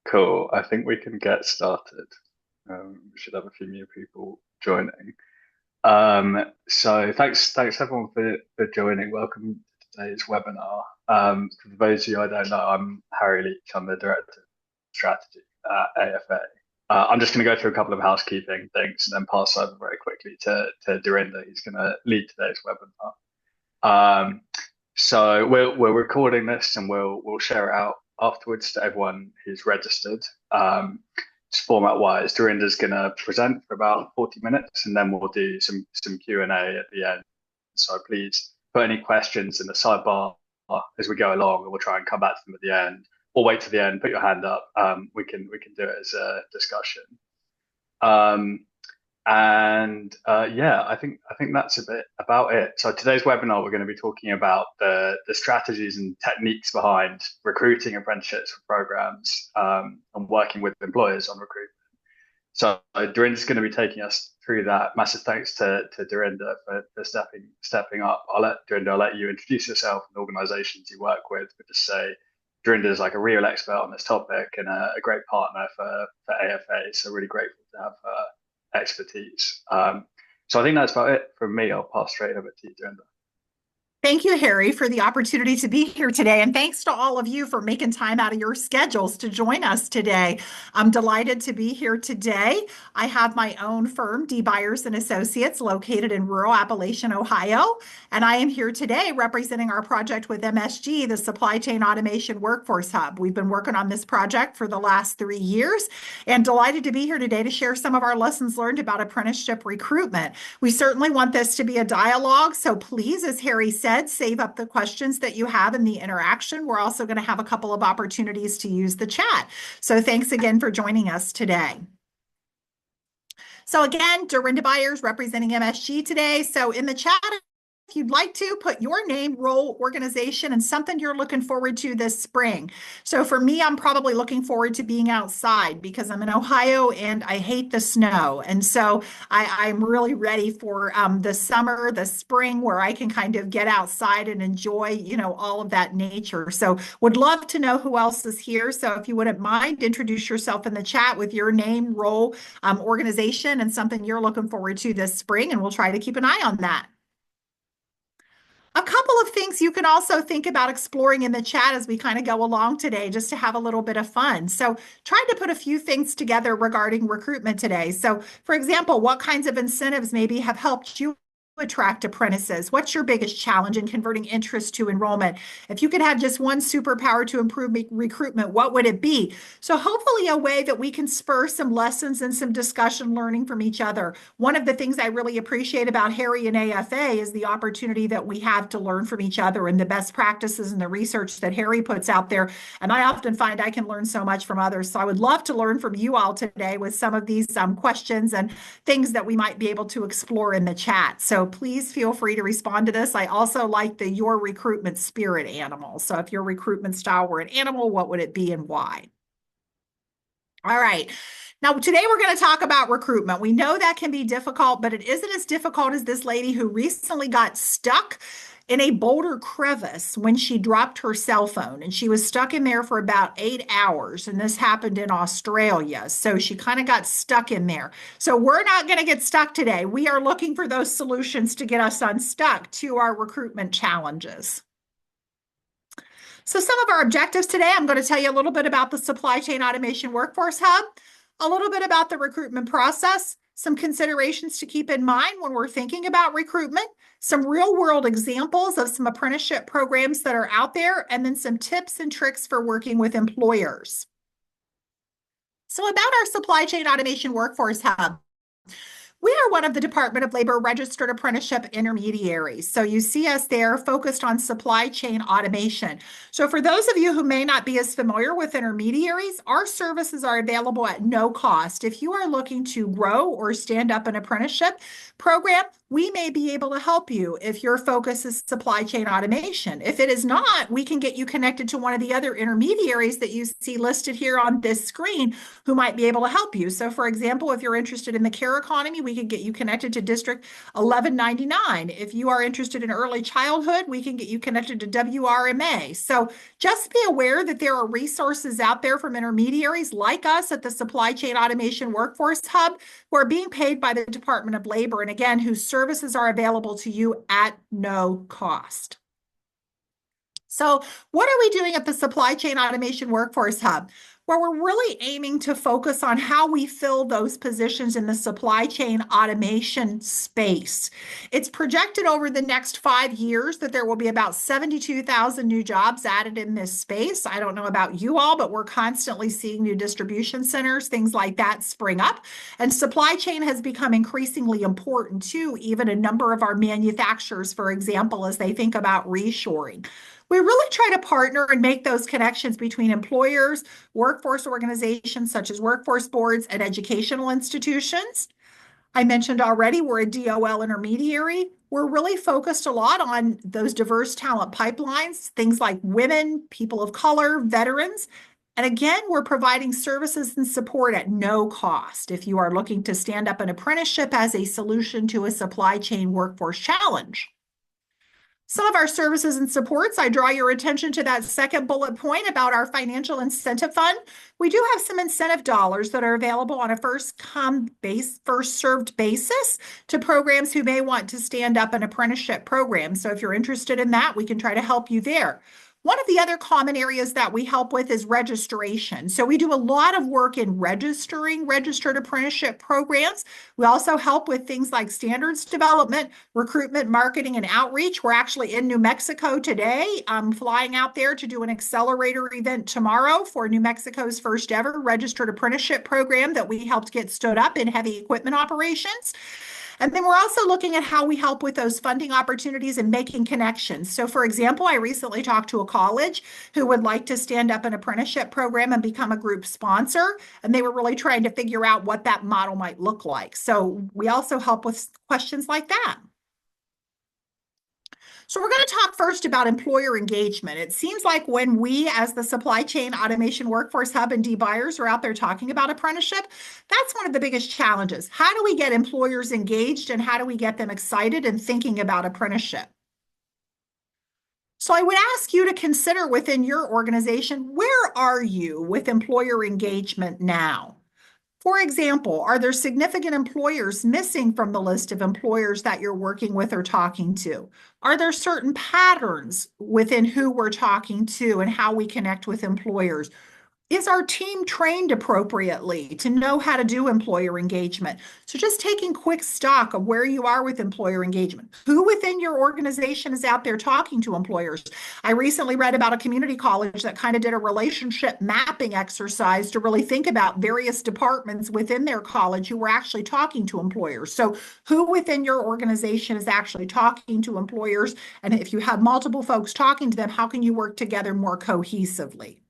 Cool. I think we can get started. We should have a few new people joining. So thanks everyone for joining. Welcome to today's webinar. For those of you I don't know, I'm Harry Leach. I'm the Director of Strategy at AFA. I'm just going to go through a couple of housekeeping things and then pass over very quickly to Dorinda, who's going to lead today's webinar. So we're recording this and we'll share it out afterwards to everyone who's registered. Format wise, Dorinda's going to present for about 40 minutes and then we'll do some Q&A at the end. So please put any questions in the sidebar as we go along, and we'll try and come back to them at the end, or wait to the end, put your hand up. We can do it as a discussion. Yeah, I think that's a bit about it. So today's webinar, we're going to be talking about the strategies and techniques behind recruiting apprenticeships for programs and working with employers on recruitment. So Dorinda's going to be taking us through that. Massive thanks to Dorinda for stepping up. I'll let you introduce yourself and the organisations you work with, but just say Dorinda is like a real expert on this topic and a great partner for AFA. So really grateful to have her expertise. So I think that's about it from me. I'll pass straight over to you, Dorinda. Thank you, Harry, for the opportunity to be here today. And thanks to all of you for making time out of your schedules to join us today. I'm delighted to be here today. I have my own firm, D. Byers and Associates, located in rural Appalachian, Ohio. And I am here today representing our project with MSG, the Supply Chain Automation Workforce Hub. We've been working on this project for the last 3 years and delighted to be here today to share some of our lessons learned about apprenticeship recruitment. We certainly want this to be a dialogue. So please, as Harry said, save up the questions that you have in the interaction. We're also going to have a couple of opportunities to use the chat. So thanks again for joining us today. So again, Dorinda Byers representing MSG today. So in the chat, if you'd like to put your name, role, organization, and something you're looking forward to this spring. So for me, I'm probably looking forward to being outside because I'm in Ohio and I hate the snow. And so I'm really ready for the summer, the spring, where I can kind of get outside and enjoy, all of that nature. So would love to know who else is here. So if you wouldn't mind, introduce yourself in the chat with your name, role, organization, and something you're looking forward to this spring. And we'll try to keep an eye on that. A couple of things you can also think about exploring in the chat as we kind of go along today, just to have a little bit of fun. So trying to put a few things together regarding recruitment today. So for example, what kinds of incentives maybe have helped you attract apprentices? What's your biggest challenge in converting interest to enrollment? If you could have just one superpower to improve recruitment, what would it be? So hopefully a way that we can spur some lessons and some discussion learning from each other. One of the things I really appreciate about Harry and AFA is the opportunity that we have to learn from each other and the best practices and the research that Harry puts out there. And I often find I can learn so much from others. So I would love to learn from you all today with some of these questions and things that we might be able to explore in the chat. So please feel free to respond to this. I also like the your recruitment spirit animal. So if your recruitment style were an animal, what would it be and why? All right. Now, today we're going to talk about recruitment. We know that can be difficult, but it isn't as difficult as this lady who recently got stuck in a boulder crevice when she dropped her cell phone, and she was stuck in there for about 8 hours. And this happened in Australia. So she kind of got stuck in there. So we're not going to get stuck today. We are looking for those solutions to get us unstuck to our recruitment challenges. So some of our objectives today, I'm going to tell you a little bit about the Supply Chain Automation Workforce Hub, a little bit about the recruitment process, some considerations to keep in mind when we're thinking about recruitment, some real-world examples of some apprenticeship programs that are out there, and then some tips and tricks for working with employers. So about our Supply Chain Automation Workforce Hub. We are one of the Department of Labor registered apprenticeship intermediaries. So you see us there focused on supply chain automation. So for those of you who may not be as familiar with intermediaries, our services are available at no cost. If you are looking to grow or stand up an apprenticeship program, we may be able to help you if your focus is supply chain automation. If it is not, we can get you connected to one of the other intermediaries that you see listed here on this screen who might be able to help you. So for example, if you're interested in the care economy, we we can get you connected to District 1199. If you are interested in early childhood, we can get you connected to WRMA. So just be aware that there are resources out there from intermediaries like us at the Supply Chain Automation Workforce Hub who are being paid by the Department of Labor, and again, whose services are available to you at no cost. So what are we doing at the Supply Chain Automation Workforce Hub? Where we're really aiming to focus on how we fill those positions in the supply chain automation space. It's projected over the next 5 years that there will be about 72,000 new jobs added in this space. I don't know about you all, but we're constantly seeing new distribution centers, things like that spring up. And supply chain has become increasingly important too, even a number of our manufacturers, for example, as they think about reshoring. We really try to partner and make those connections between employers, workforce organizations such as workforce boards, and educational institutions. I mentioned already we're a DOL intermediary. We're really focused a lot on those diverse talent pipelines, things like women, people of color, veterans. And again, we're providing services and support at no cost if you are looking to stand up an apprenticeship as a solution to a supply chain workforce challenge. Some of our services and supports, I draw your attention to that second bullet point about our financial incentive fund. We do have some incentive dollars that are available on a first served basis to programs who may want to stand up an apprenticeship program. So if you're interested in that, we can try to help you there. One of the other common areas that we help with is registration. So we do a lot of work in registering registered apprenticeship programs. We also help with things like standards development, recruitment, marketing, and outreach. We're actually in New Mexico today. I'm flying out there to do an accelerator event tomorrow for New Mexico's first ever registered apprenticeship program that we helped get stood up in heavy equipment operations. And then we're also looking at how we help with those funding opportunities and making connections. So for example, I recently talked to a college who would like to stand up an apprenticeship program and become a group sponsor. And they were really trying to figure out what that model might look like. So we also help with questions like that. So we're going to talk first about employer engagement. It seems like when we, as the Supply Chain Automation Workforce Hub and Byers are out there talking about apprenticeship, that's one of the biggest challenges. How do we get employers engaged and how do we get them excited and thinking about apprenticeship? So I would ask you to consider within your organization, where are you with employer engagement now? For example, are there significant employers missing from the list of employers that you're working with or talking to? Are there certain patterns within who we're talking to and how we connect with employers? Is our team trained appropriately to know how to do employer engagement? So just taking quick stock of where you are with employer engagement. Who within your organization is out there talking to employers? I recently read about a community college that kind of did a relationship mapping exercise to really think about various departments within their college who were actually talking to employers. So who within your organization is actually talking to employers? And if you have multiple folks talking to them, how can you work together more cohesively?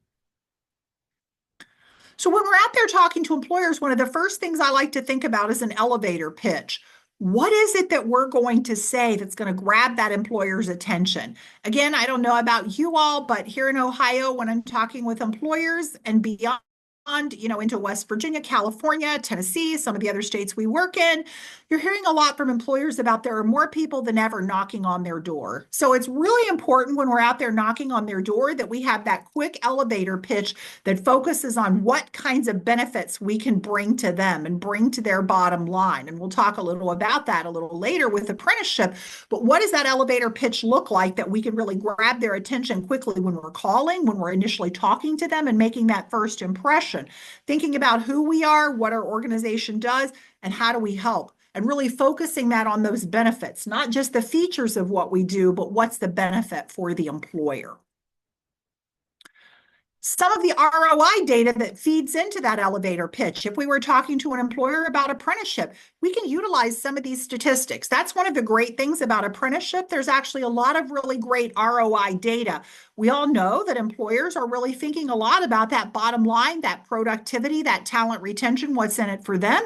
So when we're out there talking to employers, one of the first things I like to think about is an elevator pitch. What is it that we're going to say that's going to grab that employer's attention? Again, I don't know about you all, but here in Ohio, when I'm talking with employers and beyond, into West Virginia, California, Tennessee, some of the other states we work in, you're hearing a lot from employers about there are more people than ever knocking on their door. So it's really important when we're out there knocking on their door that we have that quick elevator pitch that focuses on what kinds of benefits we can bring to them and bring to their bottom line. And we'll talk a little about that a little later with apprenticeship. But what does that elevator pitch look like that we can really grab their attention quickly when we're calling, when we're initially talking to them and making that first impression? Thinking about who we are, what our organization does, and how do we help, and really focusing that on those benefits, not just the features of what we do, but what's the benefit for the employer. Some of the ROI data that feeds into that elevator pitch. If we were talking to an employer about apprenticeship, we can utilize some of these statistics. That's one of the great things about apprenticeship. There's actually a lot of really great ROI data. We all know that employers are really thinking a lot about that bottom line, that productivity, that talent retention, what's in it for them.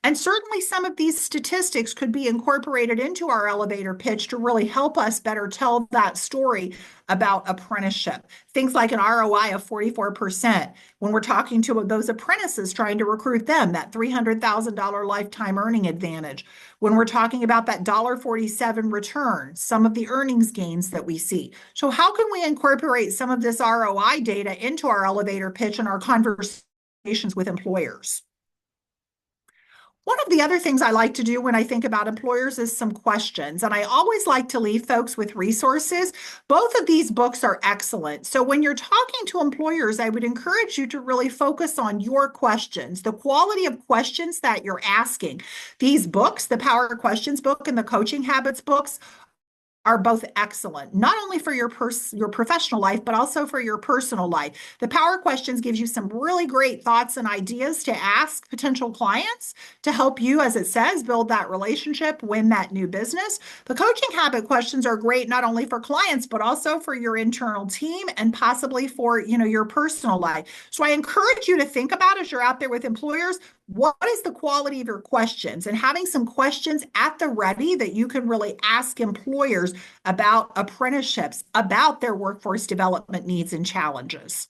And certainly some of these statistics could be incorporated into our elevator pitch to really help us better tell that story about apprenticeship. Things like an ROI of 44% when we're talking to those apprentices trying to recruit them, that $300,000 lifetime earning advantage. When we're talking about that $1.47 return, some of the earnings gains that we see. So how can we incorporate some of this ROI data into our elevator pitch and our conversations with employers? One of the other things I like to do when I think about employers is some questions. And I always like to leave folks with resources. Both of these books are excellent. So when you're talking to employers, I would encourage you to really focus on your questions, the quality of questions that you're asking. These books, the Power Questions book and the Coaching Habits books, are both excellent, not only for your professional life, but also for your personal life. The Power Questions gives you some really great thoughts and ideas to ask potential clients to help you, as it says, build that relationship, win that new business. The Coaching Habit Questions are great not only for clients, but also for your internal team and possibly for, your personal life. So I encourage you to think about, as you're out there with employers, what is the quality of your questions, and having some questions at the ready that you can really ask employers about apprenticeships, about their workforce development needs and challenges.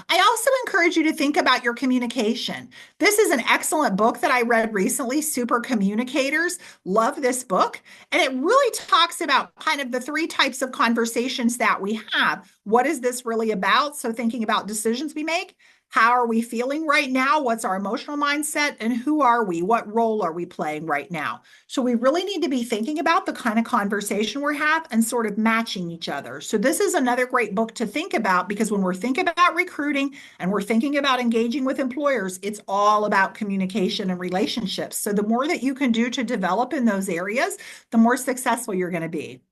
I also encourage you to think about your communication. This is an excellent book that I read recently, Super Communicators. Love this book. And it really talks about kind of the three types of conversations that we have. What is this really about? So thinking about decisions we make. How are we feeling right now? What's our emotional mindset? And who are we? What role are we playing right now? So we really need to be thinking about the kind of conversation we're having and sort of matching each other. So this is another great book to think about, because when we're thinking about recruiting and we're thinking about engaging with employers, it's all about communication and relationships. So the more that you can do to develop in those areas, the more successful you're going to be.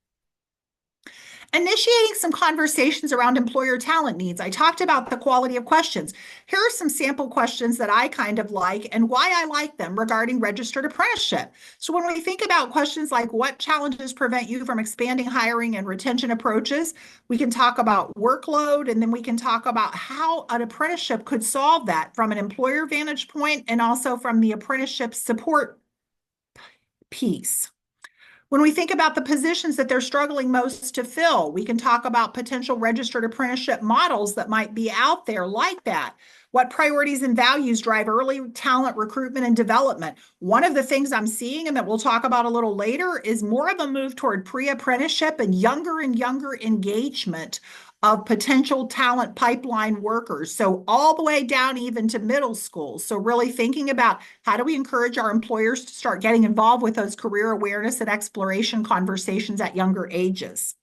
Initiating some conversations around employer talent needs. I talked about the quality of questions. Here are some sample questions that I kind of like and why I like them regarding registered apprenticeship. So when we think about questions like what challenges prevent you from expanding hiring and retention approaches, we can talk about workload, and then we can talk about how an apprenticeship could solve that from an employer vantage point and also from the apprenticeship support piece. When we think about the positions that they're struggling most to fill, we can talk about potential registered apprenticeship models that might be out there like that. What priorities and values drive early talent recruitment and development? One of the things I'm seeing, and that we'll talk about a little later, is more of a move toward pre-apprenticeship and younger engagement of potential talent pipeline workers. So all the way down even to middle school. So really thinking about how do we encourage our employers to start getting involved with those career awareness and exploration conversations at younger ages.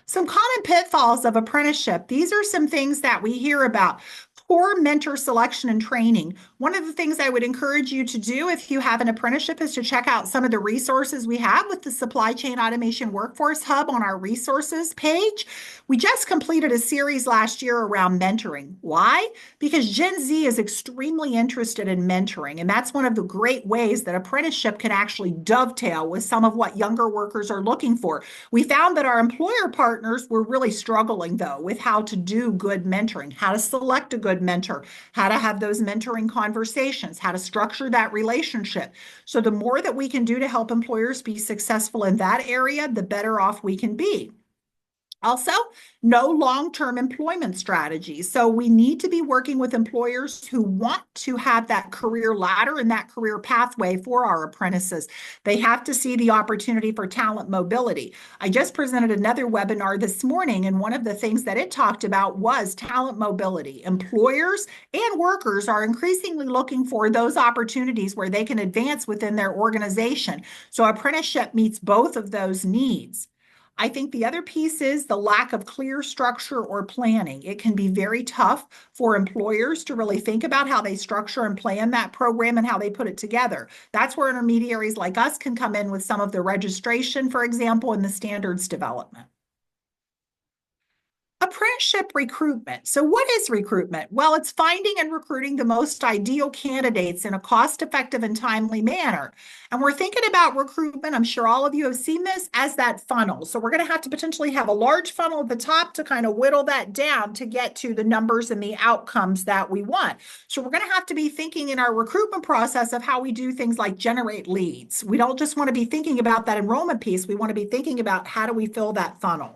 Some common pitfalls of apprenticeship. These are some things that we hear about. Poor mentor selection and training. One of the things I would encourage you to do if you have an apprenticeship is to check out some of the resources we have with the Supply Chain Automation Workforce Hub on our resources page. We just completed a series last year around mentoring. Why? Because Gen Z is extremely interested in mentoring, and that's one of the great ways that apprenticeship can actually dovetail with some of what younger workers are looking for. We found that our employer partners were really struggling, though, with how to do good mentoring, how to select a good mentor, how to have those mentoring conversations, how to structure that relationship. So the more that we can do to help employers be successful in that area, the better off we can be. Also, no long-term employment strategy. So we need to be working with employers who want to have that career ladder and that career pathway for our apprentices. They have to see the opportunity for talent mobility. I just presented another webinar this morning, and one of the things that it talked about was talent mobility. Employers and workers are increasingly looking for those opportunities where they can advance within their organization. So apprenticeship meets both of those needs. I think the other piece is the lack of clear structure or planning. It can be very tough for employers to really think about how they structure and plan that program and how they put it together. That's where intermediaries like us can come in with some of the registration, for example, and the standards development. Apprenticeship recruitment. So, what is recruitment? Well, it's finding and recruiting the most ideal candidates in a cost effective and timely manner. And we're thinking about recruitment, I'm sure all of you have seen this, as that funnel. So, we're going to have to potentially have a large funnel at the top to kind of whittle that down to get to the numbers and the outcomes that we want. So, we're going to have to be thinking in our recruitment process of how we do things like generate leads. We don't just want to be thinking about that enrollment piece, we want to be thinking about how do we fill that funnel.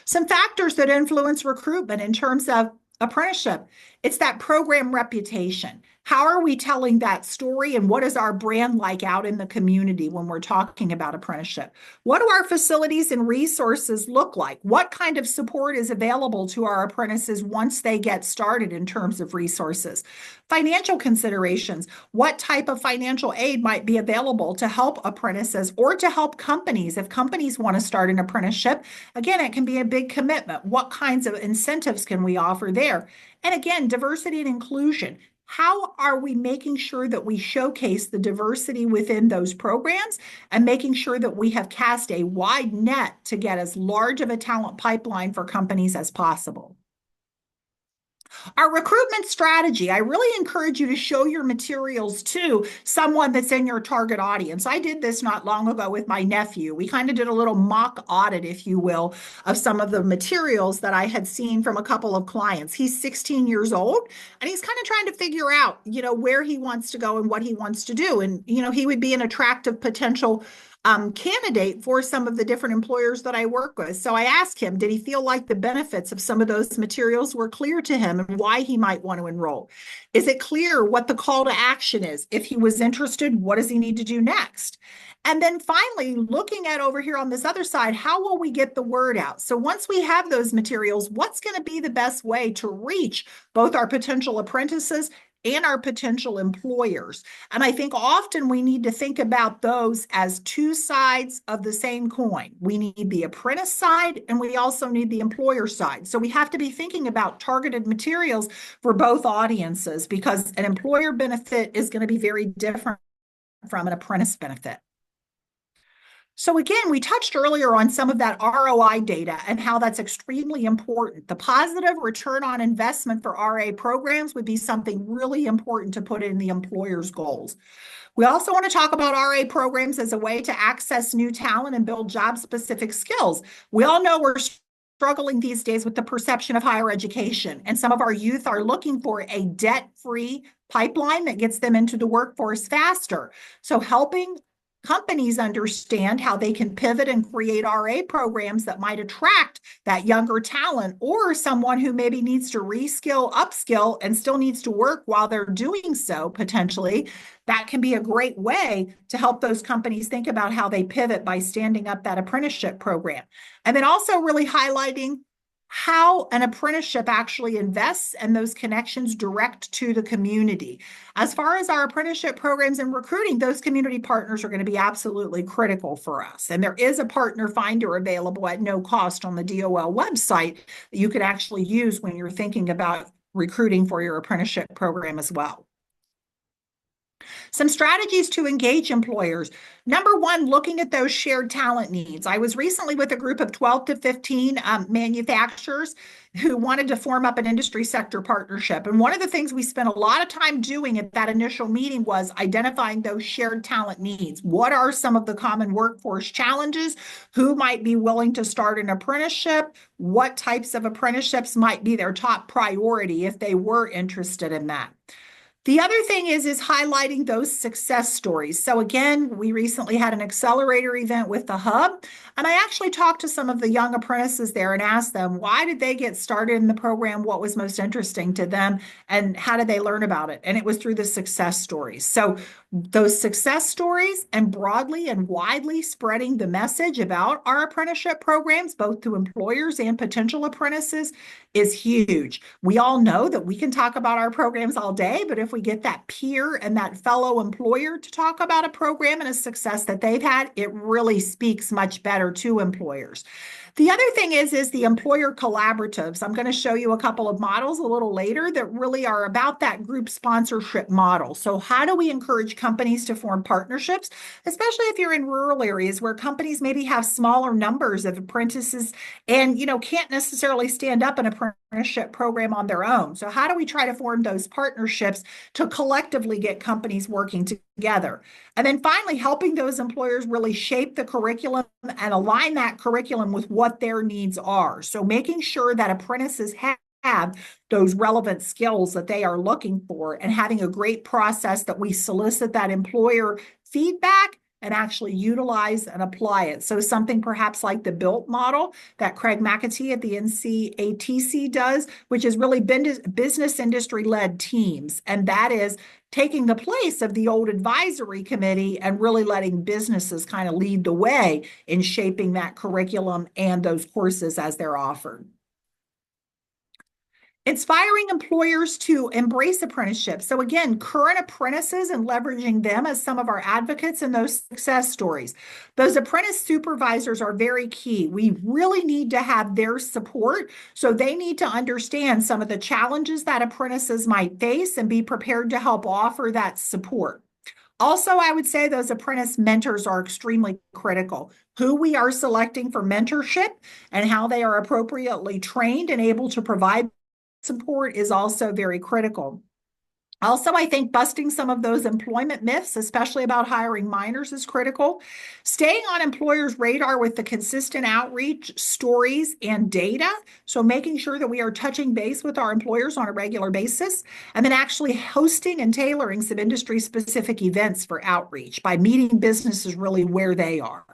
Some factors that influence recruitment in terms of apprenticeship, it's that program reputation. How are we telling that story, and what is our brand like out in the community when we're talking about apprenticeship? What do our facilities and resources look like? What kind of support is available to our apprentices once they get started in terms of resources? Financial considerations. What type of financial aid might be available to help apprentices or to help companies? If companies want to start an apprenticeship, again, it can be a big commitment. What kinds of incentives can we offer there? And again, diversity and inclusion. How are we making sure that we showcase the diversity within those programs and making sure that we have cast a wide net to get as large of a talent pipeline for companies as possible? Our recruitment strategy, I really encourage you to show your materials to someone that's in your target audience. I did this not long ago with my nephew. We kind of did a little mock audit, if you will, of some of the materials that I had seen from a couple of clients. He's 16 years old and he's kind of trying to figure out, where he wants to go and what he wants to do. And, he would be an attractive potential candidate for some of the different employers that I work with. So I asked him, did he feel like the benefits of some of those materials were clear to him and why he might want to enroll? Is it clear what the call to action is? If he was interested, what does he need to do next? And then finally, looking at over here on this other side, how will we get the word out? So once we have those materials, what's going to be the best way to reach both our potential apprentices and our potential employers? And I think often we need to think about those as two sides of the same coin. We need the apprentice side and we also need the employer side. So we have to be thinking about targeted materials for both audiences because an employer benefit is going to be very different from an apprentice benefit. So again, we touched earlier on some of that ROI data and how that's extremely important. The positive return on investment for RA programs would be something really important to put in the employer's goals. We also want to talk about RA programs as a way to access new talent and build job-specific skills. We all know we're struggling these days with the perception of higher education, and some of our youth are looking for a debt-free pipeline that gets them into the workforce faster. So helping companies understand how they can pivot and create RA programs that might attract that younger talent or someone who maybe needs to reskill, upskill, and still needs to work while they're doing so potentially. That can be a great way to help those companies think about how they pivot by standing up that apprenticeship program. And then also really highlighting how an apprenticeship actually invests and those connections direct to the community. As far as our apprenticeship programs and recruiting, those community partners are going to be absolutely critical for us. And there is a partner finder available at no cost on the DOL website that you could actually use when you're thinking about recruiting for your apprenticeship program as well. Some strategies to engage employers. Number one, looking at those shared talent needs. I was recently with a group of 12 to 15 manufacturers who wanted to form up an industry sector partnership. And one of the things we spent a lot of time doing at that initial meeting was identifying those shared talent needs. What are some of the common workforce challenges? Who might be willing to start an apprenticeship? What types of apprenticeships might be their top priority if they were interested in that? The other thing is highlighting those success stories. So again, we recently had an accelerator event with the Hub, and I actually talked to some of the young apprentices there and asked them, why did they get started in the program? What was most interesting to them? And how did they learn about it? And it was through the success stories. So those success stories and broadly and widely spreading the message about our apprenticeship programs, both to employers and potential apprentices, is huge. We all know that we can talk about our programs all day, but if we get that peer and that fellow employer to talk about a program and a success that they've had, it really speaks much better to employers. The other thing is the employer collaboratives. I'm going to show you a couple of models a little later that really are about that group sponsorship model. So how do we encourage companies to form partnerships, especially if you're in rural areas where companies maybe have smaller numbers of apprentices and, can't necessarily stand up an apprenticeship program on their own. So how do we try to form those partnerships to collectively get companies working together? And then finally, helping those employers really shape the curriculum and align that curriculum with what their needs are. So making sure that apprentices have those relevant skills that they are looking for, and having a great process that we solicit that employer feedback and actually utilize and apply it. So something perhaps like the BUILT model that Craig McAtee at the NCATC does, which is really business industry-led teams. And that is taking the place of the old advisory committee and really letting businesses kind of lead the way in shaping that curriculum and those courses as they're offered. Inspiring employers to embrace apprenticeships. So again, current apprentices and leveraging them as some of our advocates in those success stories. Those apprentice supervisors are very key. We really need to have their support. So they need to understand some of the challenges that apprentices might face and be prepared to help offer that support. Also, I would say those apprentice mentors are extremely critical. Who we are selecting for mentorship and how they are appropriately trained and able to provide support is also very critical. Also, I think busting some of those employment myths, especially about hiring minors, is critical. Staying on employers' radar with the consistent outreach, stories, and data. So making sure that we are touching base with our employers on a regular basis, and then actually hosting and tailoring some industry-specific events for outreach by meeting businesses really where they are.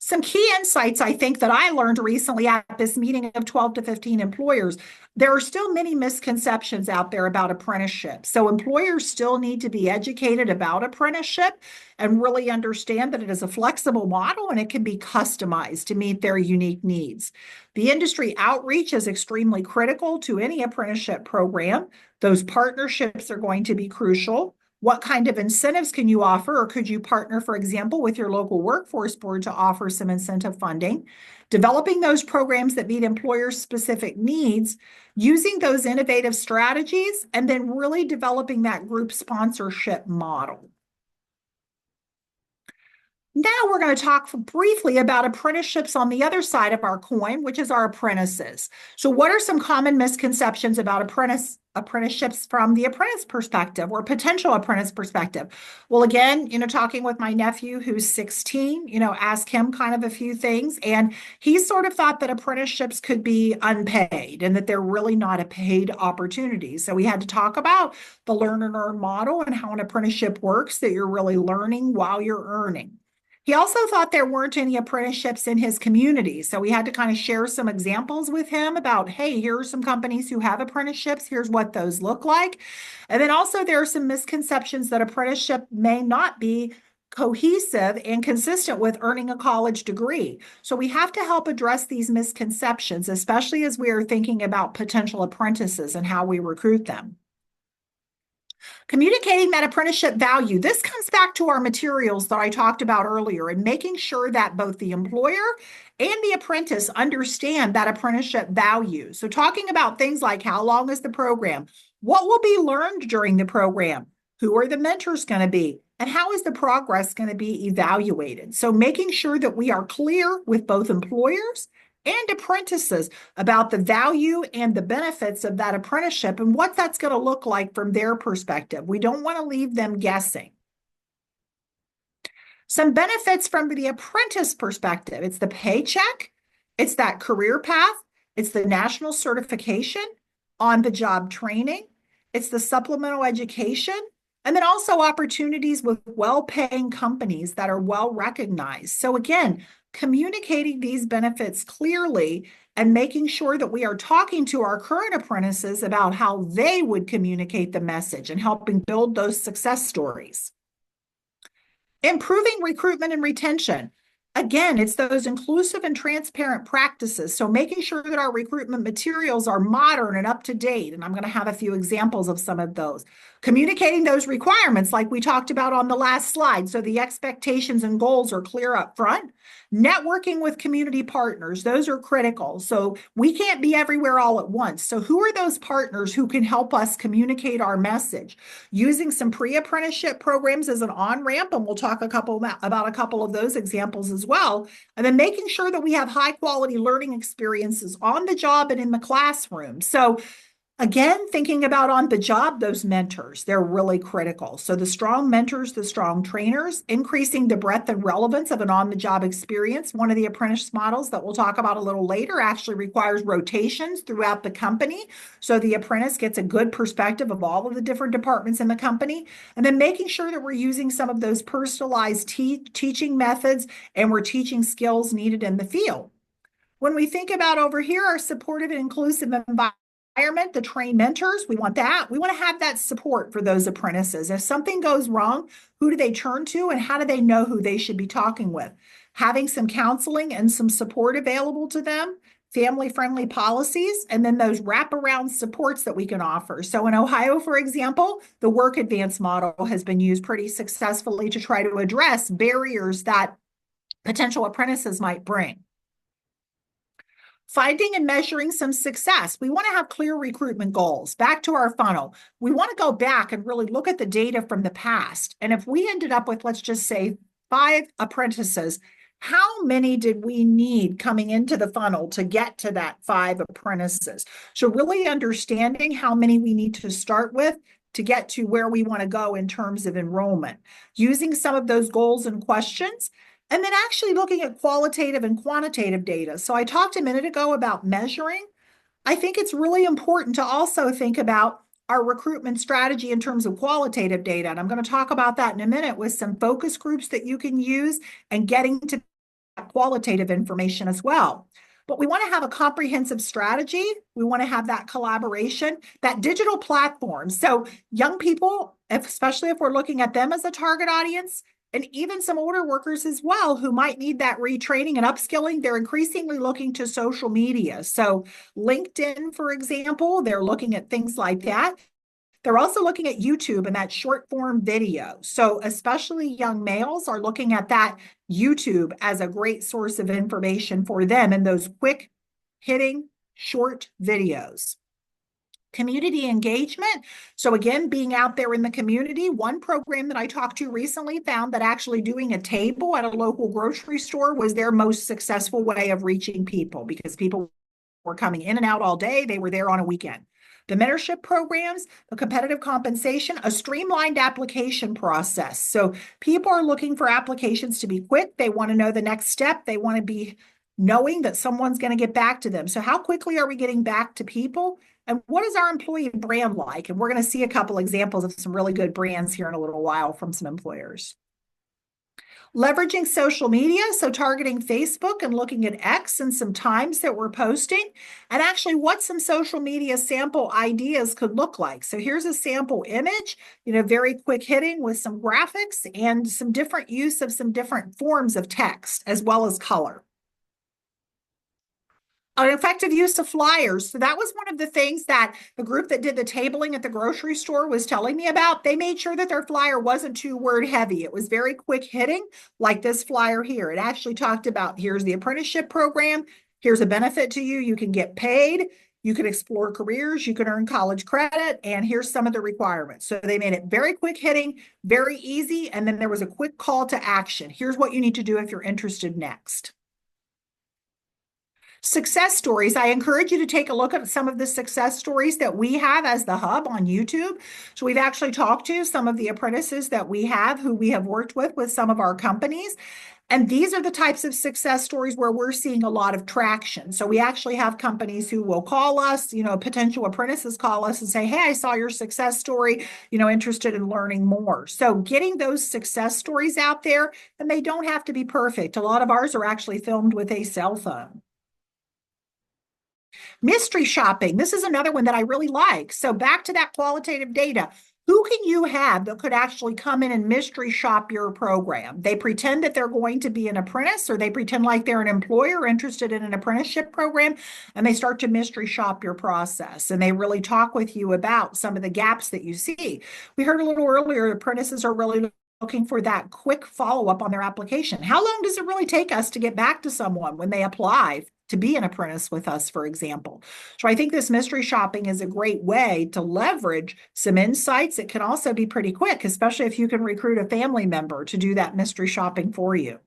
Some key insights I think that I learned recently at this meeting of 12 to 15 employers. There are still many misconceptions out there about apprenticeship. So employers still need to be educated about apprenticeship and really understand that it is a flexible model and it can be customized to meet their unique needs. The industry outreach is extremely critical to any apprenticeship program. Those partnerships are going to be crucial. What kind of incentives can you offer, or could you partner, for example, with your local workforce board to offer some incentive funding? Developing those programs that meet employer-specific needs, using those innovative strategies, and then really developing that group sponsorship model. Now we're going to talk briefly about apprenticeships on the other side of our coin, which is our apprentices. So what are some common misconceptions about apprenticeships from the apprentice perspective or potential apprentice perspective? Well, again, talking with my nephew who's 16, ask him kind of a few things. And he sort of thought that apprenticeships could be unpaid and that they're really not a paid opportunity. So we had to talk about the learn and earn model and how an apprenticeship works, that you're really learning while you're earning. He also thought there weren't any apprenticeships in his community. So we had to kind of share some examples with him about, hey, here are some companies who have apprenticeships. Here's what those look like. And then also there are some misconceptions that apprenticeship may not be cohesive and consistent with earning a college degree. So we have to help address these misconceptions, especially as we are thinking about potential apprentices and how we recruit them. Communicating that apprenticeship value. This comes back to our materials that I talked about earlier, and making sure that both the employer and the apprentice understand that apprenticeship value. So talking about things like how long is the program? What will be learned during the program? Who are the mentors going to be? And how is the progress going to be evaluated? So making sure that we are clear with both employers and apprentices about the value and the benefits of that apprenticeship and what that's going to look like from their perspective. We don't want to leave them guessing. Some benefits from the apprentice perspective. It's the paycheck, it's that career path, it's the national certification, on-the-job training, it's the supplemental education, and then also opportunities with well-paying companies that are well recognized. So again, communicating these benefits clearly and making sure that we are talking to our current apprentices about how they would communicate the message and helping build those success stories. Improving recruitment and retention. Again, it's those inclusive and transparent practices. So making sure that our recruitment materials are modern and up to date. And I'm going to have a few examples of some of those. Communicating those requirements like we talked about on the last slide. So the expectations and goals are clear up front. Networking with community partners, those are critical. So we can't be everywhere all at once. So who are those partners who can help us communicate our message? Using some pre-apprenticeship programs as an on-ramp, and we'll talk about a couple of those examples as well. And then making sure that we have high quality learning experiences on the job and in the classroom. So again, thinking about on the job, those mentors, they're really critical. So the strong mentors, the strong trainers, increasing the breadth and relevance of an on the job experience. One of the apprentice models that we'll talk about a little later actually requires rotations throughout the company. So the apprentice gets a good perspective of all of the different departments in the company. And then making sure that we're using some of those personalized teaching methods and we're teaching skills needed in the field. When we think about over here, our supportive and inclusive environment, the trained mentors, we want that. We want to have that support for those apprentices. If something goes wrong, who do they turn to and how do they know who they should be talking with? Having some counseling and some support available to them, family-friendly policies, and then those wraparound supports that we can offer. So in Ohio, for example, the work advance model has been used pretty successfully to try to address barriers that potential apprentices might bring. Finding and measuring some success. We want to have clear recruitment goals. Back to our funnel. We want to go back and really look at the data from the past. And if we ended up with, let's just say, 5 apprentices, how many did we need coming into the funnel to get to that 5 apprentices? So really understanding how many we need to start with to get to where we want to go in terms of enrollment. Using some of those goals and questions. And then actually looking at qualitative and quantitative data. So I talked a minute ago about measuring. I think it's really important to also think about our recruitment strategy in terms of qualitative data. And I'm going to talk about that in a minute with some focus groups that you can use and getting to qualitative information as well. But we want to have a comprehensive strategy. We want to have that collaboration, that digital platform. So young people, especially if we're looking at them as a target audience, and even some older workers as well who might need that retraining and upskilling, they're increasingly looking to social media. So LinkedIn, for example, they're looking at things like that. They're also looking at YouTube and that short form video. So especially young males are looking at that YouTube as a great source of information for them in those quick hitting short videos. Community engagement. So again, being out there in the community, one program that I talked to recently found that actually doing a table at a local grocery store was their most successful way of reaching people because people were coming in and out all day. They were there on a weekend. The mentorship programs, the competitive compensation, a streamlined application process. So people are looking for applications to be quick. They want to know the next step. They want to be knowing that someone's going to get back to them. So how quickly are we getting back to people? And what is our employee brand like? And we're going to see a couple examples of some really good brands here in a little while from some employers. Leveraging social media, so targeting Facebook and looking at X and some times that we're posting, and actually what some social media sample ideas could look like. So here's a sample image, very quick hitting with some graphics and some different use of some different forms of text as well as color. An effective use of flyers. So that was one of the things that the group that did the tabling at the grocery store was telling me about. They made sure that their flyer wasn't too word heavy. It was very quick hitting, like this flyer here. It actually talked about, here's the apprenticeship program. Here's a benefit to you. You can get paid. You can explore careers. You can earn college credit. And here's some of the requirements. So they made it very quick hitting, very easy. And then there was a quick call to action. Here's what you need to do if you're interested next. Success stories. I encourage you to take a look at some of the success stories that we have as the hub on YouTube. So we've actually talked to some of the apprentices that we have who we have worked with some of our companies. And these are the types of success stories where we're seeing a lot of traction. So we actually have companies who will call us, potential apprentices call us and say, hey, I saw your success story, interested in learning more. So getting those success stories out there, and they don't have to be perfect. A lot of ours are actually filmed with a cell phone. Mystery shopping. This is another one that I really like. So back to that qualitative data. Who can you have that could actually come in and mystery shop your program? They pretend that they're going to be an apprentice, or they pretend like they're an employer interested in an apprenticeship program, and they start to mystery shop your process. And they really talk with you about some of the gaps that you see. We heard a little earlier, apprentices are really looking for that quick follow-up on their application. How long does it really take us to get back to someone when they apply to be an apprentice with us, for example? So I think this mystery shopping is a great way to leverage some insights. It can also be pretty quick, especially if you can recruit a family member to do that mystery shopping for you.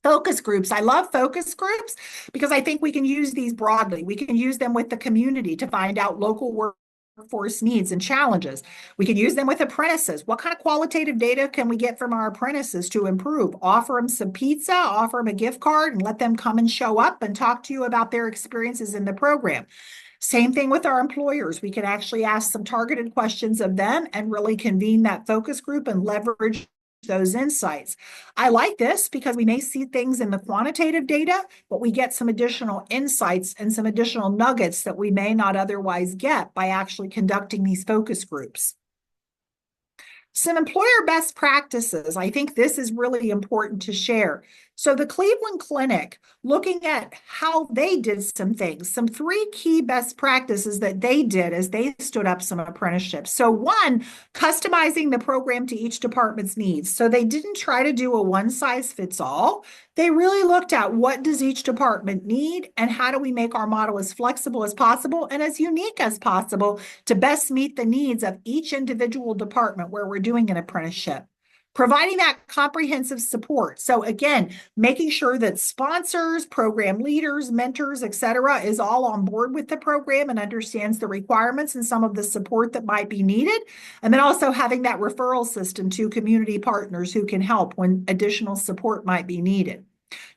Focus groups. I love focus groups because I think we can use these broadly. We can use them with the community to find out local workforce needs and challenges. We can use them with apprentices. What kind of qualitative data can we get from our apprentices to improve? Offer them some pizza, offer them a gift card, and let them come and show up and talk to you about their experiences in the program. Same thing with our employers. We can actually ask some targeted questions of them and really convene that focus group and leverage those insights. I like this because we may see things in the quantitative data, but we get some additional insights and some additional nuggets that we may not otherwise get by actually conducting these focus groups. Some employer best practices. I think this is really important to share. So the Cleveland Clinic, looking at how they did some things, some three key best practices that they did as they stood up some apprenticeships. So one, customizing the program to each department's needs. So they didn't try to do a one size fits all. They really looked at what does each department need and how do we make our model as flexible as possible and as unique as possible to best meet the needs of each individual department where we're doing an apprenticeship. Providing that comprehensive support. So again, making sure that sponsors, program leaders, mentors, et cetera, is all on board with the program and understands the requirements and some of the support that might be needed. And then also having that referral system to community partners who can help when additional support might be needed.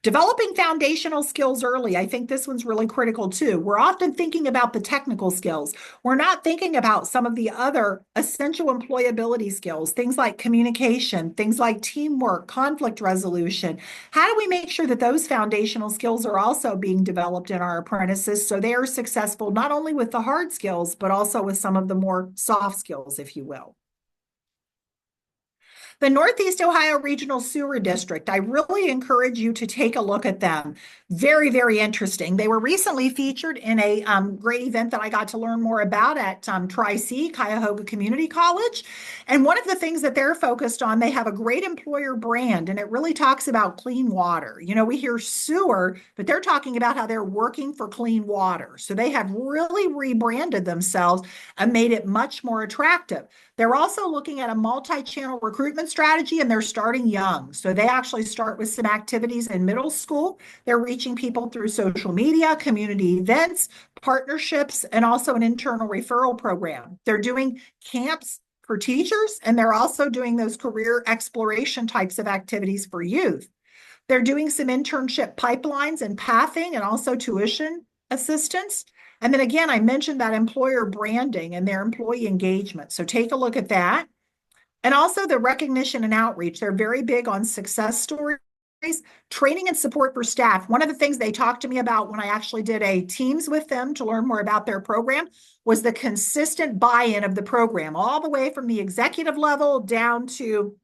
Developing foundational skills early. I think this one's really critical too. We're often thinking about the technical skills. We're not thinking about some of the other essential employability skills, things like communication, things like teamwork, conflict resolution. How do we make sure that those foundational skills are also being developed in our apprentices so they are successful not only with the hard skills, but also with some of the more soft skills, if you will? The Northeast Ohio Regional Sewer District, I really encourage you to take a look at them. Very, very interesting. They were recently featured in a great event that I got to learn more about at Tri-C, Cuyahoga Community College. And one of the things that they're focused on, they have a great employer brand, and it really talks about clean water. You know, we hear sewer, but they're talking about how they're working for clean water. So they have really rebranded themselves and made it much more attractive. They're also looking at a multi-channel recruitment strategy, and they're starting young. So they actually start with some activities in middle school. They're reaching people through social media, community events, partnerships, and also an internal referral program. They're doing camps for teachers, and they're also doing those career exploration types of activities for youth. They're doing some internship pipelines and pathing and also tuition assistance. And then again, I mentioned that employer branding and their employee engagement. So take a look at that. And also the recognition and outreach. They're very big on success stories, training and support for staff. One of the things they talked to me about when I actually did a Teams with them to learn more about their program was the consistent buy-in of the program, all the way from the executive level down to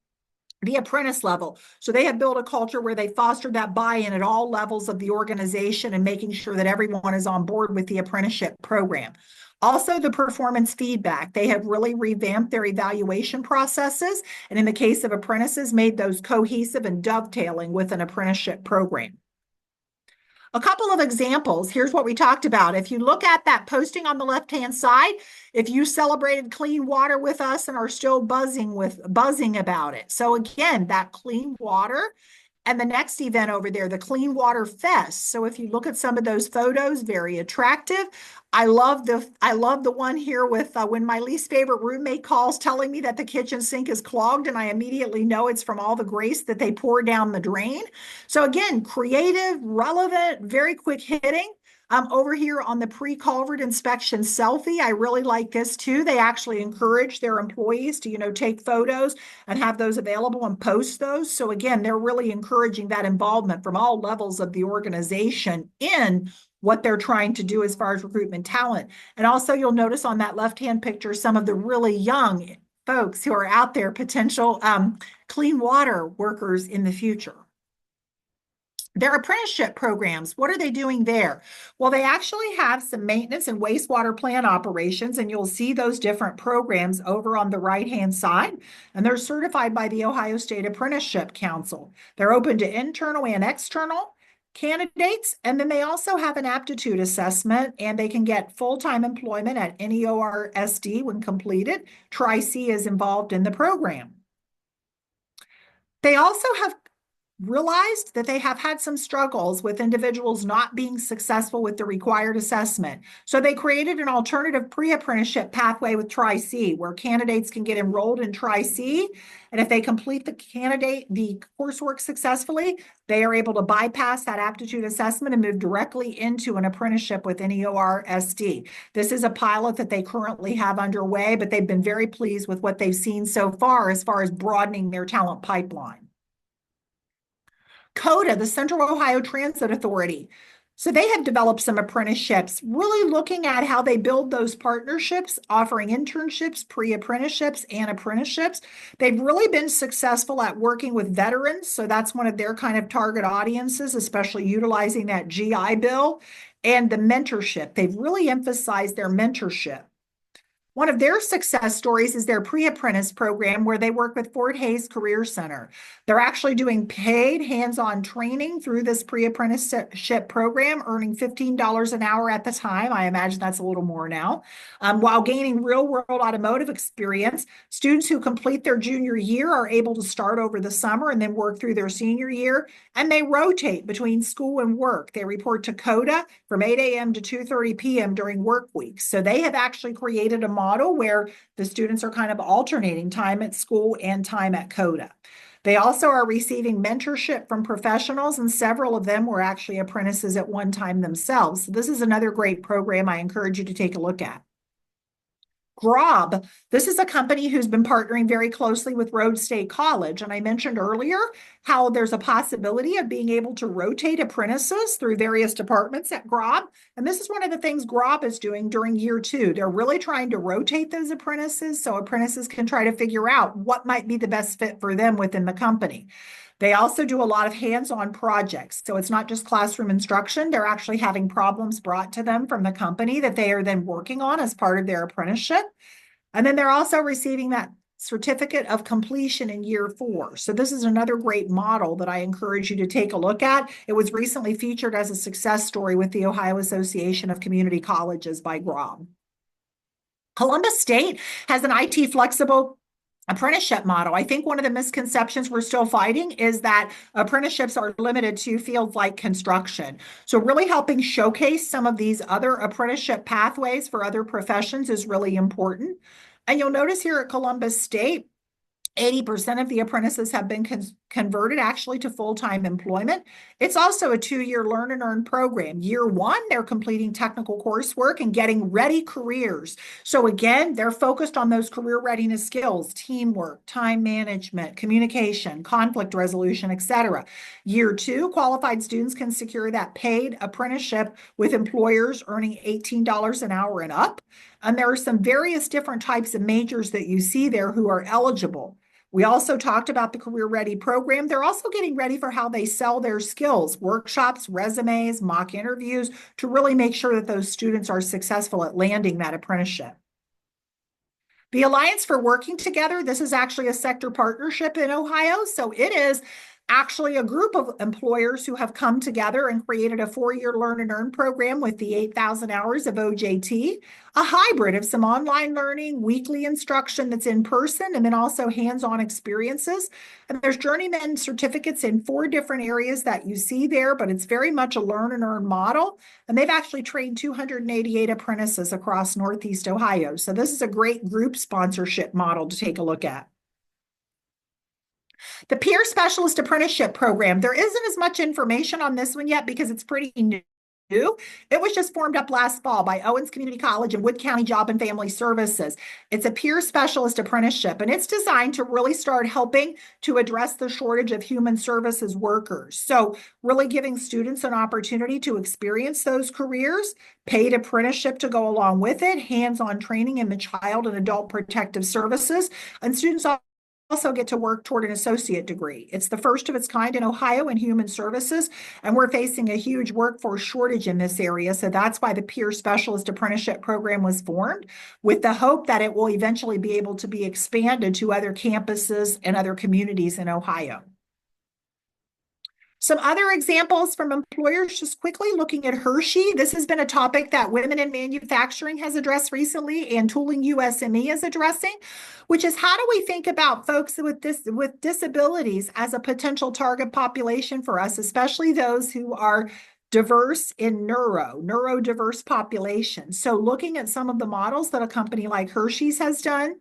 the apprentice level. So they have built a culture where they foster that buy-in at all levels of the organization and making sure that everyone is on board with the apprenticeship program. Also, the performance feedback. They have really revamped their evaluation processes, and in the case of apprentices, made those cohesive and dovetailing with an apprenticeship program. A couple of examples. Here's what we talked about. If you look at that posting on the left-hand side, if you celebrated clean water with us and are still buzzing about it. So again, that clean water. And the next event over there, the Clean Water Fest. So if you look at some of those photos, very attractive. I love the one here with when my least favorite roommate calls telling me that the kitchen sink is clogged, and I immediately know it's from all the grease that they pour down the drain. So again, creative, relevant, very quick hitting. Over here on the pre-culvert inspection selfie, I really like this too. They actually encourage their employees to, take photos and have those available and post those. So again, they're really encouraging that involvement from all levels of the organization in what they're trying to do as far as recruitment talent. And also you'll notice on that left-hand picture, some of the really young folks who are out there, potential clean water workers in the future. Their apprenticeship programs, what are they doing there? Well, they actually have some maintenance and wastewater plant operations, and you'll see those different programs over on the right-hand side, and they're certified by the Ohio State Apprenticeship Council. They're open to internal and external candidates, and then they also have an aptitude assessment, and they can get full-time employment at NEORSD when completed. Tri-C is involved in the program. They also have realized that they have had some struggles with individuals not being successful with the required assessment. So they created an alternative pre-apprenticeship pathway with Tri-C, where candidates can get enrolled in Tri-C. And if they complete the coursework successfully, they are able to bypass that aptitude assessment and move directly into an apprenticeship with NEORSD. This is a pilot that they currently have underway, but they've been very pleased with what they've seen so far as broadening their talent pipeline. CODA, the Central Ohio Transit Authority. So they have developed some apprenticeships, really looking at how they build those partnerships, offering internships, pre-apprenticeships, and apprenticeships. They've really been successful at working with veterans. So that's one of their kind of target audiences, especially utilizing that GI Bill and the mentorship. They've really emphasized their mentorship. One of their success stories is their pre-apprentice program, where they work with Fort Hays Career Center. They're actually doing paid hands-on training through this pre-apprenticeship program, earning $15 an hour at the time. I imagine that's a little more now. While gaining real-world automotive experience, students who complete their junior year are able to start over the summer and then work through their senior year, and they rotate between school and work. They report to CODA from 8 a.m. to 2:30 p.m. during work weeks. So they have actually created a model where the students are kind of alternating time at school and time at CODA. They also are receiving mentorship from professionals, and several of them were actually apprentices at one time themselves. So this is another great program I encourage you to take a look at. GROB, this is a company who's been partnering very closely with Rhodes State College. And I mentioned earlier how there's a possibility of being able to rotate apprentices through various departments at GROB. And this is one of the things GROB is doing during year 2. They're really trying to rotate those apprentices so apprentices can try to figure out what might be the best fit for them within the company. They also do a lot of hands-on projects. So it's not just classroom instruction. They're actually having problems brought to them from the company that they are then working on as part of their apprenticeship. And then they're also receiving that certificate of completion in year 4. So this is another great model that I encourage you to take a look at. It was recently featured as a success story with the Ohio Association of Community Colleges by GROB. Columbus State has an IT flexible apprenticeship model. I think one of the misconceptions we're still fighting is that apprenticeships are limited to fields like construction. So really helping showcase some of these other apprenticeship pathways for other professions is really important. And you'll notice here at Columbus State, 80% of the apprentices have been converted actually to full-time employment. It's also a 2-year learn and earn program. Year 1, they're completing technical coursework and getting ready careers. So again, they're focused on those career readiness skills: teamwork, time management, communication, conflict resolution, etc. Year 2, qualified students can secure that paid apprenticeship with employers earning $18 an hour and up. And there are some various different types of majors that you see there who are eligible. We also talked about the Career Ready program. They're also getting ready for how they sell their skills: workshops, resumes, mock interviews, to really make sure that those students are successful at landing that apprenticeship. The Alliance for Working Together, this is actually a sector partnership in Ohio. So it is actually a group of employers who have come together and created a 4-year learn and earn program with the 8,000 hours of OJT, a hybrid of some online learning, weekly instruction that's in person, and then also hands-on experiences. And there's journeyman certificates in 4 different areas that you see there, but it's very much a learn and earn model. And they've actually trained 288 apprentices across Northeast Ohio. So this is a great group sponsorship model to take a look at. The Peer Specialist Apprenticeship Program, there isn't as much information on this one yet because it's pretty new. It was just formed up last fall by Owens Community College and Wood County Job and Family Services. It's a peer specialist apprenticeship, and it's designed to really start helping to address the shortage of human services workers. So, really giving students an opportunity to experience those careers, paid apprenticeship to go along with it, hands-on training in the child and adult protective services, and students also get to work toward an associate degree. It's the first of its kind in Ohio in human services, and we're facing a huge workforce shortage in this area. So that's why the Peer Specialist Apprenticeship Program was formed, with the hope that it will eventually be able to be expanded to other campuses and other communities in Ohio. Some other examples from employers, just quickly looking at Hershey. This has been a topic that Women in Manufacturing has addressed recently, and Tooling USME is addressing, which is how do we think about folks with disabilities as a potential target population for us, especially those who are diverse in neurodiverse population. So looking at some of the models that a company like Hershey's has done,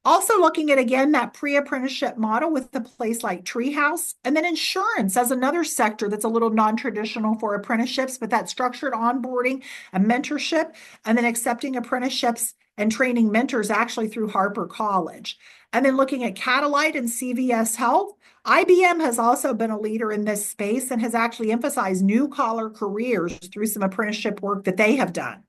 also looking at, again, that pre-apprenticeship model with a place like Treehouse, and then insurance as another sector that's a little non-traditional for apprenticeships, but that structured onboarding and mentorship, and then accepting apprenticeships and training mentors actually through Harper College. And then looking at Catalyte and CVS Health, IBM has also been a leader in this space and has actually emphasized new collar careers through some apprenticeship work that they have done.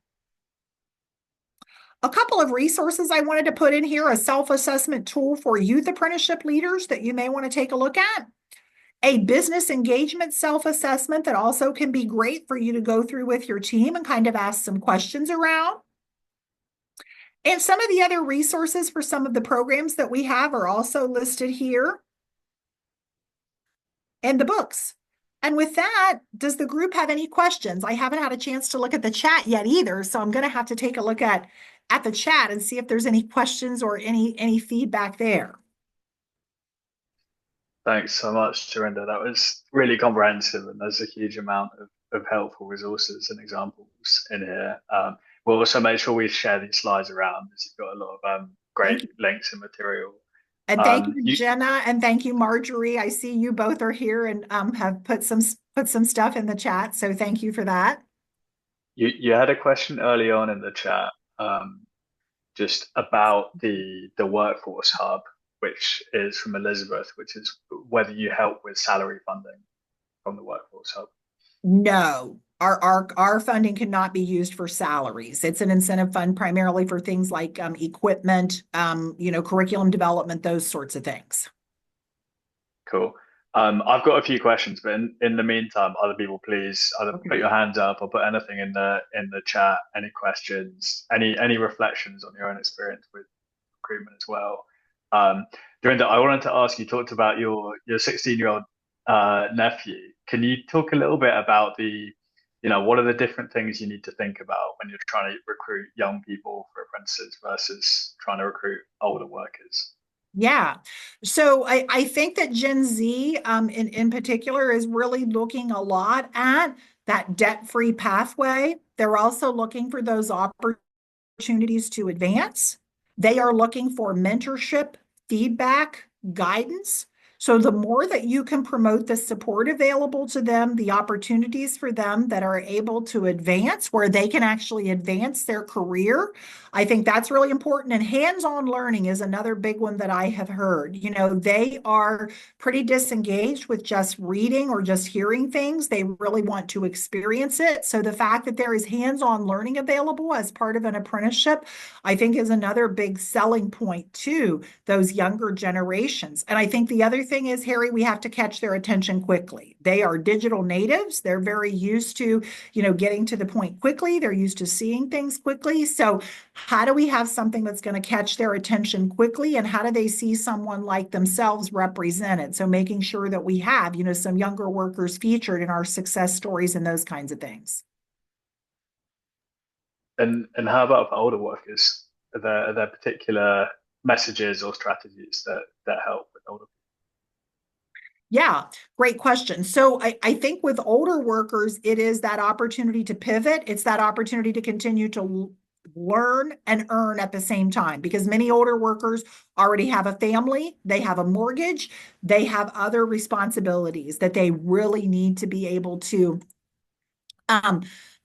A couple of resources I wanted to put in here: a self-assessment tool for youth apprenticeship leaders that you may want to take a look at, a business engagement self-assessment that also can be great for you to go through with your team and kind of ask some questions around. And some of the other resources for some of the programs that we have are also listed here, and the books. And with that, does the group have any questions? I haven't had a chance to look at the chat yet either, so I'm going to have to take a look at the chat and see if there's any questions or any feedback there. Thanks so much, Dorinda. That was really comprehensive, and there's a huge amount of helpful resources and examples in here. We'll also make sure we share these slides around, as you've got a lot of great links and material. And thank you, Jenna, and thank you, Marjorie. I see you both are here and have put some stuff in the chat, so thank you for that. You had a question early on in the chat, just about the workforce hub, which is from Elizabeth, which is whether you help with salary funding from the workforce hub. No, our funding cannot be used for salaries. It's an incentive fund primarily for things like equipment, curriculum development, those sorts of things. Cool. I've got a few questions, but in the meantime, other people, please either put your hands up or put anything in the chat. Any questions? Any reflections on your own experience with recruitment as well? Dorinda, I wanted to ask you. Talked about your 16-year-old nephew. Can you talk a little bit about what are the different things you need to think about when you're trying to recruit young people for apprentices versus trying to recruit older workers? Yeah. So I think that Gen Z in particular is really looking a lot at that debt-free pathway. They're also looking for those opportunities to advance. They are looking for mentorship, feedback, guidance. So the more that you can promote the support available to them, the opportunities for them that are able to advance, where they can actually advance their career, I think that's really important. And hands-on learning is another big one that I have heard. They are pretty disengaged with just reading or just hearing things. They really want to experience it. So the fact that there is hands-on learning available as part of an apprenticeship, I think is another big selling point to those younger generations. And I think the other thing is, Harry, we have to catch their attention quickly. They are digital natives. They're very used to, getting to the point quickly. They're used to seeing things quickly. So how do we have something that's going to catch their attention quickly, and how do they see someone like themselves represented? So making sure that we have, some younger workers featured in our success stories and those kinds of things. And how about for older workers? Are there particular messages or strategies that help with older people? Yeah, great question. So I think with older workers, it is that opportunity to pivot. It's that opportunity to continue to learn and earn at the same time, because many older workers already have a family, they have a mortgage, they have other responsibilities that they really need to be able to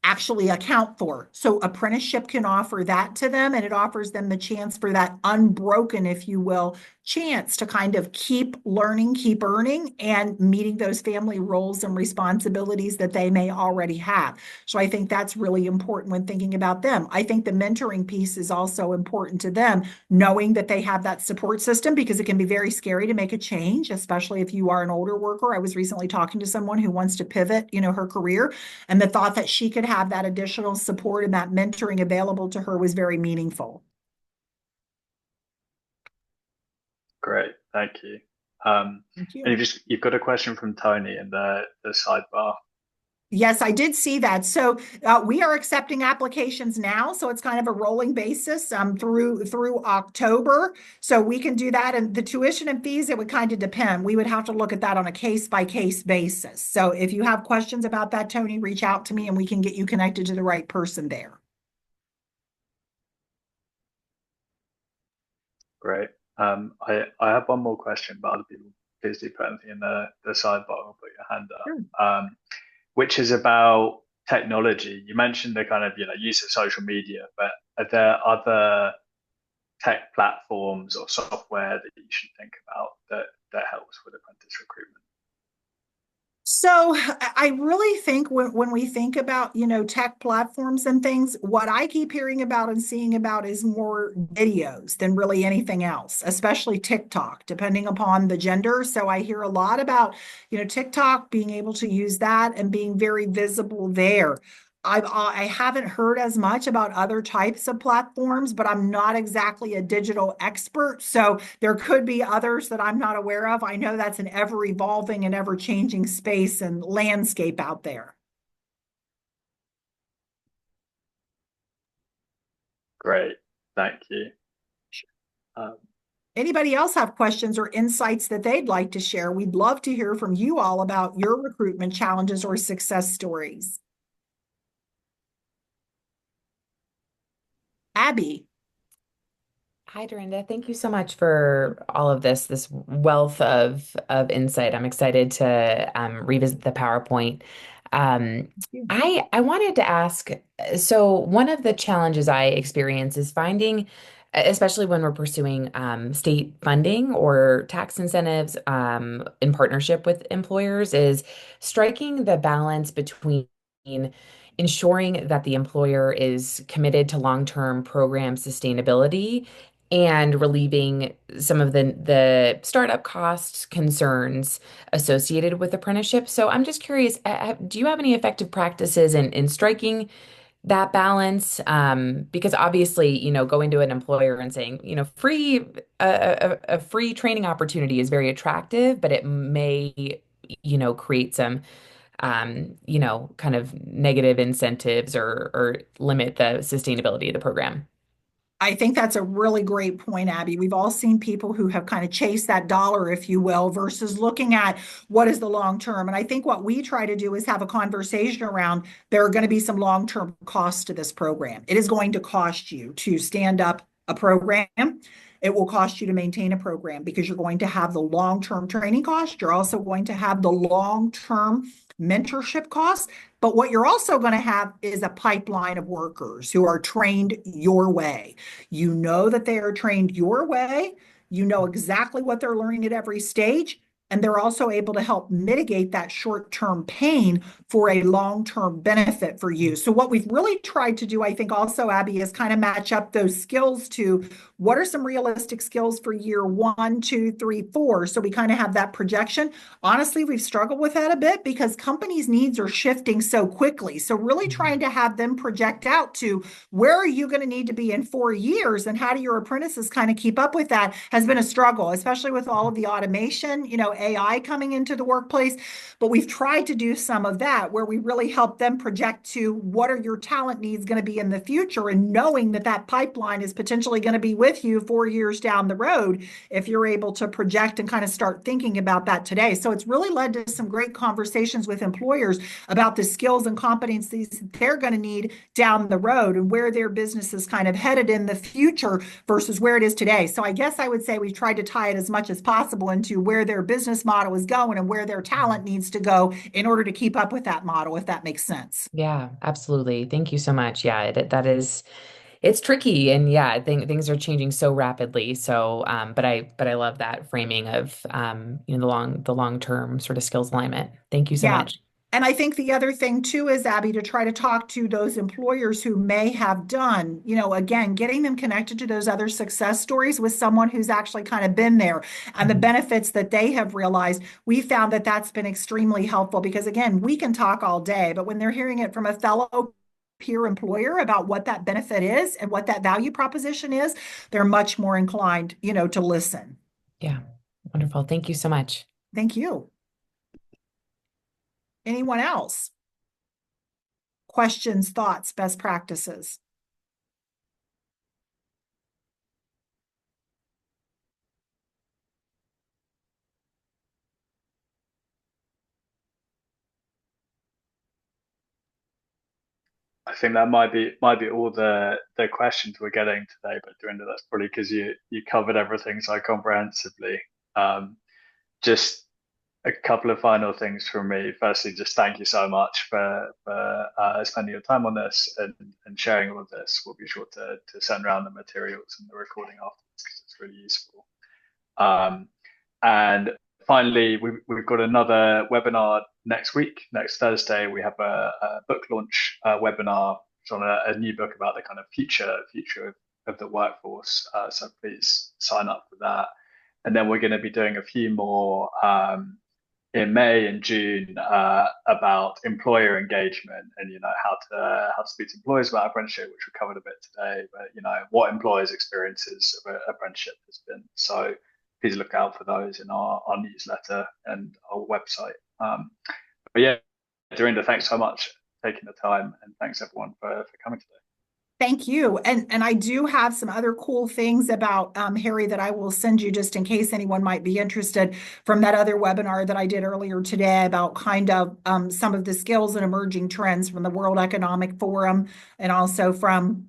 actually account for. So apprenticeship can offer that to them, and it offers them the chance for that unbroken, if you will, chance to kind of keep learning, keep earning, and meeting those family roles and responsibilities that they may already have. So I think that's really important when thinking about them. I think the mentoring piece is also important to them, knowing that they have that support system, because it can be very scary to make a change, especially if you are an older worker. I was recently talking to someone who wants to pivot, her career, and the thought that she could have that additional support and that mentoring available to her was very meaningful. Great, thank you. Thank And you. you've got a question from Tony in the sidebar. Yes, I did see that. So we are accepting applications now. So it's kind of a rolling basis through October. So we can do that. And the tuition and fees, it would kind of depend. We would have to look at that on a case by case basis. So if you have questions about that, Tony, reach out to me and we can get you connected to the right person there. Great. I have one more question, but other people, please do put anything in the sidebar or put your hand Sure. up, which is about technology. You mentioned the kind of use of social media, but are there other tech platforms or software that you should think about that helps with apprentice recruitment? So I really think when we think about, tech platforms and things, what I keep hearing about and seeing about is more videos than really anything else, especially TikTok, depending upon the gender. So I hear a lot about, TikTok, being able to use that and being very visible there. I haven't heard as much about other types of platforms, but I'm not exactly a digital expert. So there could be others that I'm not aware of. I know that's an ever evolving and ever changing space and landscape out there. Great, thank you. Um, Anybody else have questions or insights that they'd like to share? We'd love to hear from you all about your recruitment challenges or success stories. Abby. Hi, Dorinda. Thank you so much for all of this wealth of insight. I'm excited to revisit the PowerPoint. Um, I wanted to ask, so one of the challenges I experience is finding, especially when we're pursuing state funding or tax incentives in partnership with employers, is striking the balance between ensuring that the employer is committed to long-term program sustainability and relieving some of the startup cost concerns associated with apprenticeship. So I'm just curious, do you have any effective practices in striking that balance? Because obviously, going to an employer and saying, a free training opportunity is very attractive, but it may, create some kind of negative incentives or limit the sustainability of the program. I think that's a really great point, Abby. We've all seen people who have kind of chased that dollar, if you will, versus looking at what is the long term. And I think what we try to do is have a conversation around there are going to be some long term costs to this program. It is going to cost you to stand up a program. It will cost you to maintain a program because you're going to have the long term training cost. You're also going to have the long term mentorship costs. But what you're also going to have is a pipeline of workers who are trained your way. You know that they are trained your way. You know exactly what they're learning at every stage. And they're also able to help mitigate that short term pain for a long term benefit for you. So, what we've really tried to do, I think, also, Abby, is kind of match up those skills to what are some realistic skills for year 1, 2, 3, 4. So, we kind of have that projection. Honestly, we've struggled with that a bit because companies' needs are shifting so quickly. So, really trying to have them project out to where are you going to need to be in 4 years and how do your apprentices kind of keep up with that has been a struggle, especially with all of the automation, AI coming into the workplace. But we've tried to do some of that where we really help them project to what are your talent needs going to be in the future and knowing that that pipeline is potentially going to be with you 4 years down the road if you're able to project and kind of start thinking about that today. So it's really led to some great conversations with employers about the skills and competencies they're going to need down the road and where their business is kind of headed in the future versus where it is today. So I guess I would say we've tried to tie it as much as possible into where their business business model is going and where their talent needs to go in order to keep up with that model, if that makes sense. Yeah, absolutely. Thank you so much. Yeah, that is, it's tricky, and yeah, I think things are changing so rapidly. So, but I love that framing of the long term sort of skills alignment. Thank you so Yeah. much. And I think the other thing too is, Abby, to try to talk to those employers who may have done, again, getting them connected to those other success stories with someone who's actually kind of been there and the Mhm. benefits that they have realized. We found that that's been extremely helpful because, again, we can talk all day, but when they're hearing it from a fellow peer employer about what that benefit is and what that value proposition is, they're much more inclined, to listen. Yeah, wonderful. Thank you so much. Thank you. Anyone else? Questions, thoughts, best practices? I think that might be all the questions we're getting today, but Dorinda, that's probably because you covered everything so comprehensively. Um, just a couple of final things from me. Firstly, just thank you so much for spending your time on this and sharing all of this. We'll be sure to send around the materials and the recording afterwards because it's really useful. Um, and finally, we've got another webinar next week. Next Thursday, we have a book launch webinar on a new book about the kind of future of the workforce. So please sign up for that. And then we're going to be doing a few more in May and June about employer engagement and how to speak to employers about apprenticeship, which we covered a bit today. But what employers' experiences of apprenticeship has been. So please look out for those in our newsletter and our website. But yeah, Dorinda, thanks so much for taking the time, and thanks everyone for coming today. Thank you. And I do have some other cool things about Harry that I will send you just in case anyone might be interested from that other webinar that I did earlier today about kind of some of the skills and emerging trends from the World Economic Forum and also from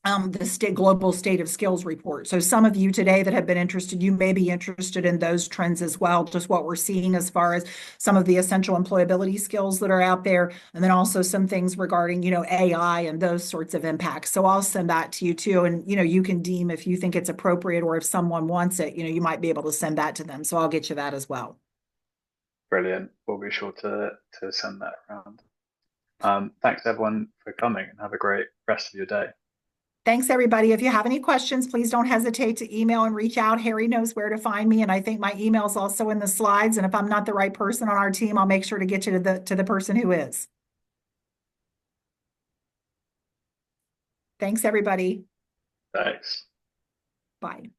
the global state of skills report. So some of you today that have been interested, you may be interested in those trends as well, just what we're seeing as far as some of the essential employability skills that are out there, and then also some things regarding, AI and those sorts of impacts. So I'll send that to you too. And, you can deem if you think it's appropriate or if someone wants it, you might be able to send that to them. So I'll get you that as well. Brilliant. We'll be sure to send that around. Thanks everyone for coming, and have a great rest of your day. Thanks, everybody. If you have any questions, please don't hesitate to email and reach out. Harry knows where to find me, and I think my email is also in the slides. And if I'm not the right person on our team, I'll make sure to get you to the person who is. Thanks, everybody. Thanks. Bye.